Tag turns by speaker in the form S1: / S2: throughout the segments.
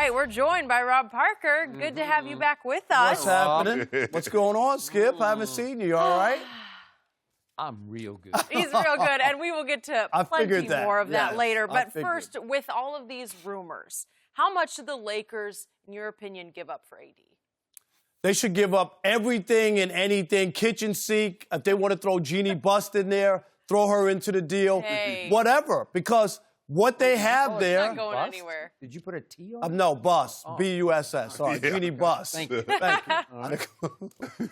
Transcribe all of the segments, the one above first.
S1: right, we're joined by Rob Parker. Good to have you back with us.
S2: What's happening? What's going on, Skip? I haven't seen you. You all right?
S3: I'm real good.
S1: He's real good, and we will get to plenty more of that later. But first, with all of these rumors, how much did the Lakers, in your opinion, give up for AD?
S2: They should give up everything and anything, kitchen sink. If they want to throw Jeannie Bust in there, throw her into the deal, whatever. Because what they have there...
S1: It's not going anywhere.
S3: Did you put a T on it?
S2: No, Bust. B-U-S-S. Sorry, Jeannie Bust.
S3: Thank you.
S2: Thank you.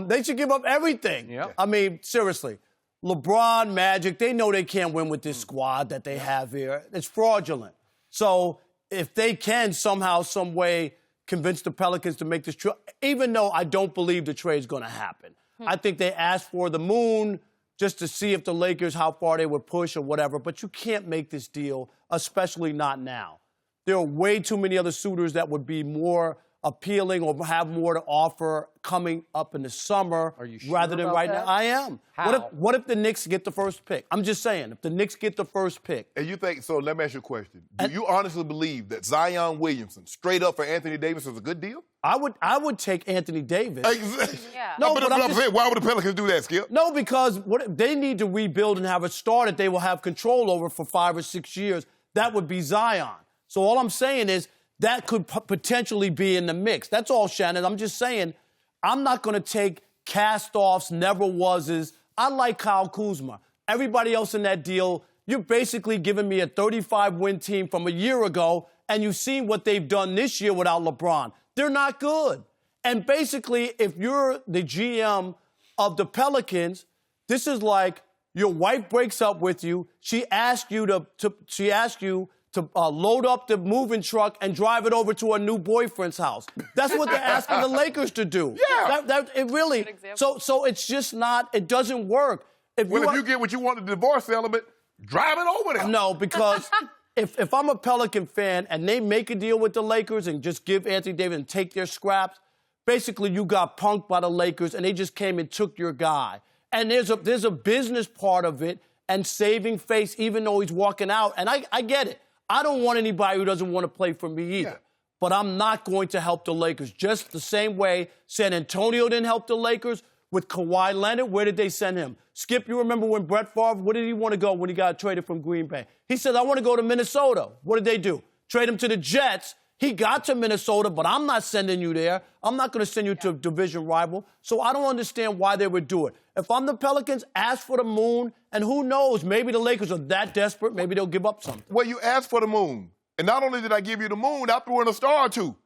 S2: They should give up everything.
S3: Yep.
S2: I mean, seriously. LeBron, Magic, they know they can't win with this squad that they have here. It's fraudulent. So if they can somehow, some way convince the Pelicans to make this trade, even though I don't believe the trade's going to happen. I think they asked for the moon just to see if the Lakers, how far they would push or whatever. But you can't make this deal, especially not now. There are way too many other suitors that would be more appealing or have more to offer coming up in the summer rather than right now. I am.
S3: How?
S2: What if the Knicks get the first pick? I'm just saying, if the Knicks get the first pick.
S4: And you think, so let me ask you a question. Do you honestly believe that Zion Williamson, straight up for Anthony Davis, is a good deal?
S2: I would take Anthony Davis.
S4: Exactly.
S1: Yeah.
S4: No, but I'm saying, why would the Pelicans do that, Skip?
S2: No, because they need to rebuild and have a star that they will have control over for 5 or 6 years. That would be Zion. So all I'm saying is that could potentially be in the mix. That's all, Shannon. I'm just saying I'm not going to take cast-offs, never-wases. I like Kyle Kuzma. Everybody else in that deal, you're basically giving me a 35-win team from a year ago, and you've seen what they've done this year without LeBron. They're not good. And basically, if you're the GM of the Pelicans, this is like your wife breaks up with you. She asks you to load up the moving truck and drive it over to a new boyfriend's house. That's what they're asking the Lakers to do.
S4: Yeah.
S2: It really. So it's just not. It doesn't work.
S4: If you get what you want, the divorce settlement, drive it over there.
S2: No, because if I'm a Pelican fan and they make a deal with the Lakers and just give Anthony Davis and take their scraps, basically you got punked by the Lakers and they just came and took your guy. And there's a business part of it and saving face even though he's walking out. And I get it. I don't want anybody who doesn't want to play for me either. Yeah. But I'm not going to help the Lakers. Just the same way San Antonio didn't help the Lakers with Kawhi Leonard. Where did they send him? Skip, you remember when Brett Favre, where did he want to go when he got traded from Green Bay? He said, I want to go to Minnesota. What did they do? Trade him to the Jets. He got to Minnesota, but I'm not sending you there. I'm not going to send you to a division rival. So I don't understand why they would do it. If I'm the Pelicans, ask for the moon, and who knows, maybe the Lakers are that desperate, maybe they'll give up something.
S4: Well, you asked for the moon. And not only did I give you the moon, I threw in a star or two.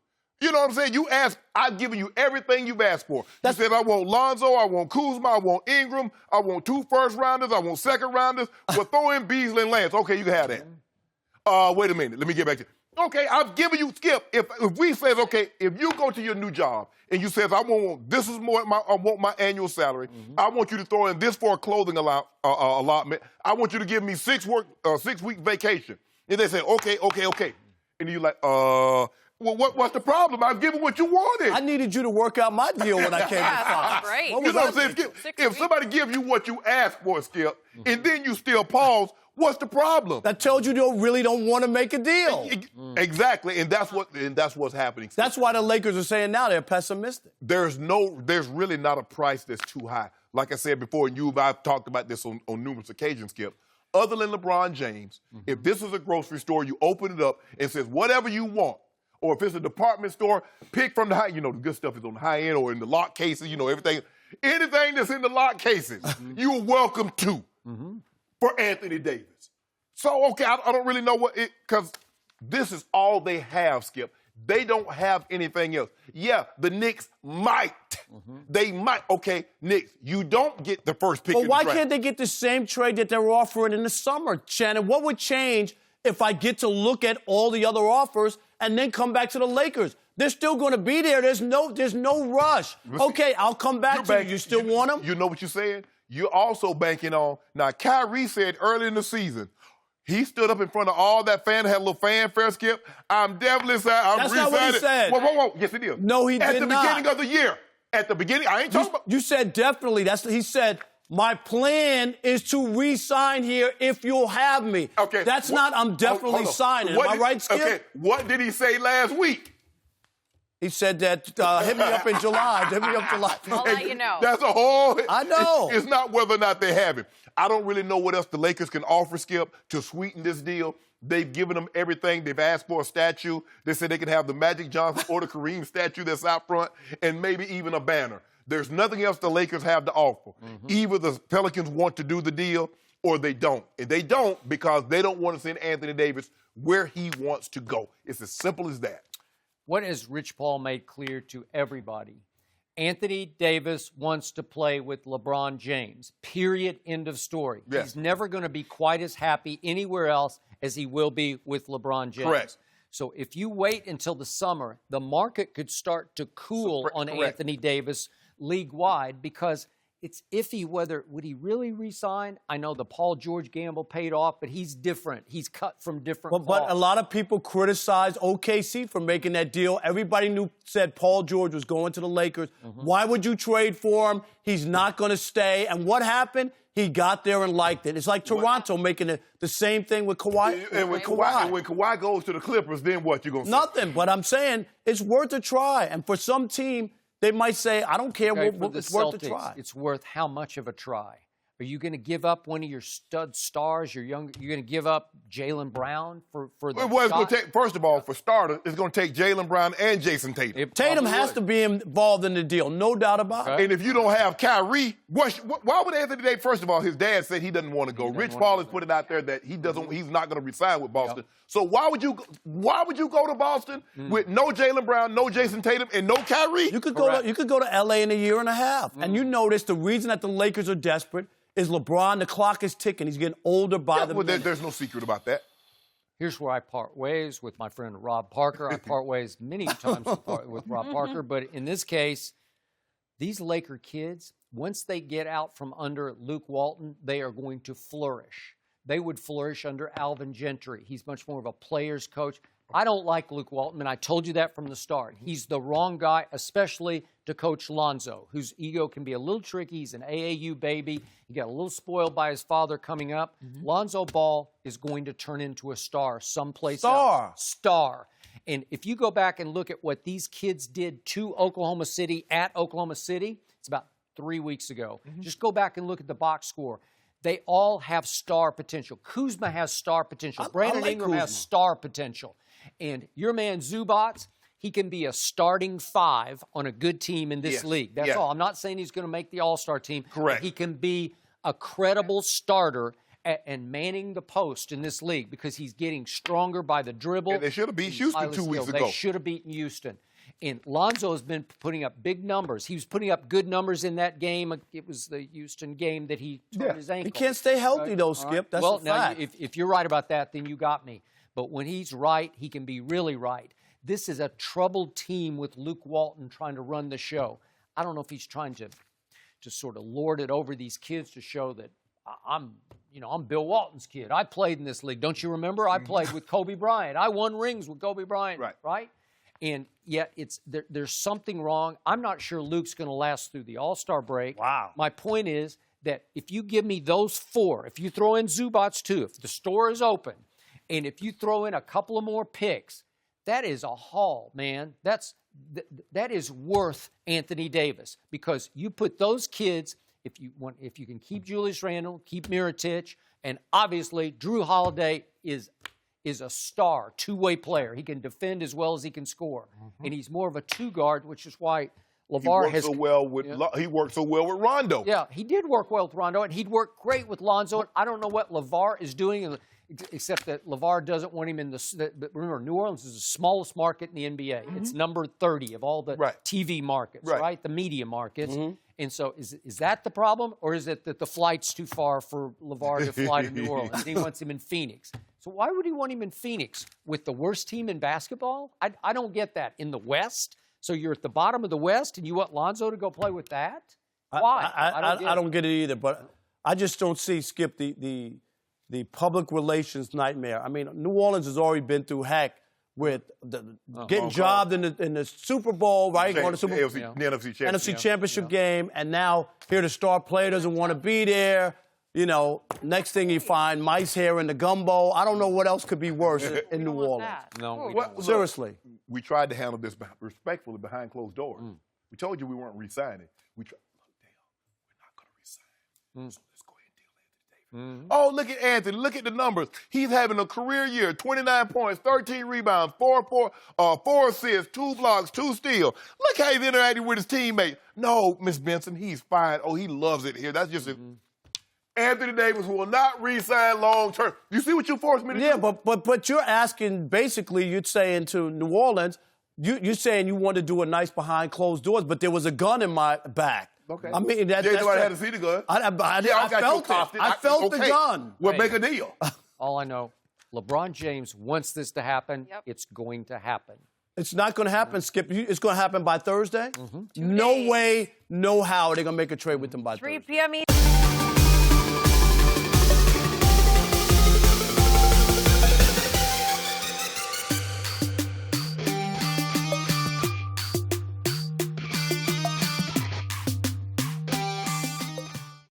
S4: You know what I'm saying? You asked, I've given you everything you've asked for. You said, I want Lonzo, I want Kuzma, I want Ingram, I want 2 first-rounders, I want second-rounders. Well, throw in Beasley and Lance. Okay, you can have that. Wait a minute. Let me get back to you. Okay, I've given you, Skip, if we says, okay, if you go to your new job and you says, I want my annual salary, I want you to throw in this for a clothing allotment, I want you to give me 6-week vacation. And they say, okay. And you're like, well, what's the problem? I've given what you wanted.
S2: I needed you to work out my deal when I came to Fox.
S1: Right.
S4: You know what I'm saying, Skip? If somebody gives you what you asked for, Skip, and then you still pause, what's the problem?
S2: That tells you they really don't want to make a deal.
S4: Exactly, and that's what's happening.
S2: That's why the Lakers are saying now they're pessimistic.
S4: There's really not a price that's too high. Like I said before, and I've talked about this on numerous occasions, Skip. Other than LeBron James, if this is a grocery store, you open it up and says whatever you want. Or if it's a department store, pick from the high, the good stuff is on the high end or in the lock cases, everything. Anything that's in the lock cases, you're welcome to for Anthony Davis. So, okay, I don't really know because this is all they have, Skip. They don't have anything else. Yeah, the Knicks might. They might. Okay, Knicks, you don't get the first pick in the draft.
S2: Why can't they get the same trade that they're offering in the summer, Shannon? What would change if I get to look at all the other offers and then come back to the Lakers? They're still going to be there. There's no rush. Okay, I'll come back to you. You still want them?
S4: You know what you're saying? You're also banking on. Now, Kyrie said early in the season, he stood up in front of all that had a little fanfare, Skip. I'm definitely saying
S2: That's not what he said.
S4: Whoa. Yes, he did.
S2: No, he did not.
S4: At the beginning of the year. At the beginning, I ain't talking about.
S2: You said definitely. He said My plan is to re-sign here if you'll have me.
S4: Okay.
S2: That's not, I'm definitely signing. Am I right, Skip?
S4: Okay, what did he say last week?
S2: He said that, hit me up in July. Hit me up July.
S1: I'll let you know.
S4: That's a whole...
S2: I know.
S4: It's not whether or not they have him. I don't really know what else the Lakers can offer, Skip, to sweeten this deal. They've given them everything. They've asked for a statue. They said they can have the Magic Johnson or the Kareem statue that's out front, and maybe even a banner. There's nothing else the Lakers have to offer. Either the Pelicans want to do the deal or they don't. And they don't because they don't want to send Anthony Davis where he wants to go. It's as simple as that.
S3: What has Rich Paul made clear to everybody? Anthony Davis wants to play with LeBron James. Period. End of story.
S4: Yes.
S3: He's never going to be quite as happy anywhere else as he will be with LeBron James.
S4: Correct.
S3: So if you wait until the summer, the market could start to cool on Anthony Davis league-wide because it's iffy whether would he really re-sign. I know the Paul George gamble paid off, but he's different. He's cut from different
S2: But a lot of people criticize OKC for making that deal. Everybody said Paul George was going to the Lakers. Why would you trade for him? He's not going to stay. And what happened? He got there and liked it. It's like Toronto making the same thing with Kawhi.
S4: And when Kawhi goes to the Clippers, then what you going to say?
S2: Nothing. But I'm saying it's worth a try. And for some team, they might say, I don't care, it's worth a try.
S3: It's worth how much of a try? Are you going to give up one of your stud stars? You're going to give up Jaylen Brown for the
S4: Well, it's going to take, first of all, for starters, it's going to take Jaylen Brown and Jason Tatum.
S2: Tatum has to be involved in the deal, no doubt about it.
S4: And if you don't have Kyrie, why would Anthony Davis, first of all, his dad said he doesn't want to go. Rich Paul has put it out there that he's not going to resign with Boston. Yep. So why would you go to Boston with no Jaylen Brown, no Jason Tatum, and no Kyrie?
S2: You could go to L.A. in a year and a half. And you notice the reason that the Lakers are desperate is LeBron. The clock is ticking. He's getting older by the minute.
S4: There's no secret about that.
S3: Here's where I part ways with my friend Rob Parker. I part ways many times with Rob Parker. But in this case, these Laker kids, once they get out from under Luke Walton, they are going to flourish. They would flourish under Alvin Gentry. He's much more of a player's coach. I don't like Luke Walton, and I told you that from the start. He's the wrong guy, especially to coach Lonzo, whose ego can be a little tricky. He's an AAU baby. He got a little spoiled by his father coming up. Lonzo Ball is going to turn into a star someplace else. Star. And if you go back and look at what these kids did to Oklahoma City at Oklahoma City, it's about 3 weeks ago. Just go back and look at the box score. They all have star potential. Kuzma has star potential. Brandon Ingram has star potential. And your man Zubac, he can be a starting 5 on a good team in this league. That's all. I'm not saying he's going to make the All-Star team.
S4: Correct.
S3: But he can be a credible starter and manning the post in this league because he's getting stronger by the dribble.
S4: And they should have beat Houston 2 weeks ago.
S3: They should have beaten Houston. And Lonzo has been putting up big numbers. He was putting up good numbers in that game. It was the Houston game that he turned his ankle.
S2: He can't stay healthy, though, Skip. That's a fact.
S3: Now, if you're right about that, then you got me. But when he's right, he can be really right. This is a troubled team with Luke Walton trying to run the show. I don't know if he's trying to sort of lord it over these kids to show that I'm Bill Walton's kid. I played in this league. Don't you remember? I played with Kobe Bryant. I won rings with Kobe Bryant. Right? And yet there's something wrong. I'm not sure Luke's going to last through the All-Star break.
S2: Wow.
S3: My point is that if you give me those 4, if you throw in Zubac too, if the store is open, and if you throw in a couple of more picks, that is a haul, man. That is worth Anthony Davis because you put those kids. If you can keep Julius Randle, keep Mirotic, and obviously Drew Holiday is a star, two-way player. He can defend as well as he can score, and he's more of a 2-guard, which is why LeVar
S4: he worked so well with Rondo.
S3: Yeah, he did work well with Rondo, and he'd work great with Lonzo. And I don't know what LeVar is doing. Except that LeVar doesn't want him in remember, New Orleans is the smallest market in the NBA. It's number 30 of all the TV markets, right? The media markets. And so is that the problem? Or is it that the flight's too far for LeVar to fly to New Orleans? And he wants him in Phoenix. So why would he want him in Phoenix with the worst team in basketball? I don't get that. In the West? So you're at the bottom of the West and you want Lonzo to go play with that? Why?
S2: I don't get it either. But I just don't see, Skip, the public relations nightmare. I mean, New Orleans has already been through heck getting jobbed in the Super Bowl, right?
S4: The
S2: Going to Super Bowl,
S4: NFC
S2: Championship game, and now here the star player doesn't want to be there. You know, next thing you find mice hair in the gumbo. I don't know what else could be worse in New Orleans.
S3: No,
S2: Seriously.
S4: We tried to handle this respectfully behind closed doors. We told you we weren't re-signing. We tried, we're not going to re-sign. So let's go ahead and deal Anthony Davis. Oh, look at Anthony. Look at the numbers. He's having a career year, 29 points, 13 rebounds, 4 assists, 2 blocks, 2 steals. Look how he's interacting with his teammates. No, Miss Benson, he's fine. Oh, he loves it here. That's just Anthony Davis will not re-sign long-term. You see what you forced me to do?
S2: Yeah, but you're asking, basically, you're saying to New Orleans, you're saying you want to do a nice behind closed doors, but there was a gun in my back.
S4: Okay.
S2: I mean,
S4: nobody had to see the gun.
S2: I felt it. I felt the gun.
S4: Well, make a deal.
S3: All I know, LeBron James wants this to happen. Yep. It's going to happen.
S2: It's not going to happen, Skip. It's going to happen by Thursday? No way, no how they're going to make a trade with them by Thursday.
S1: 3 p.m.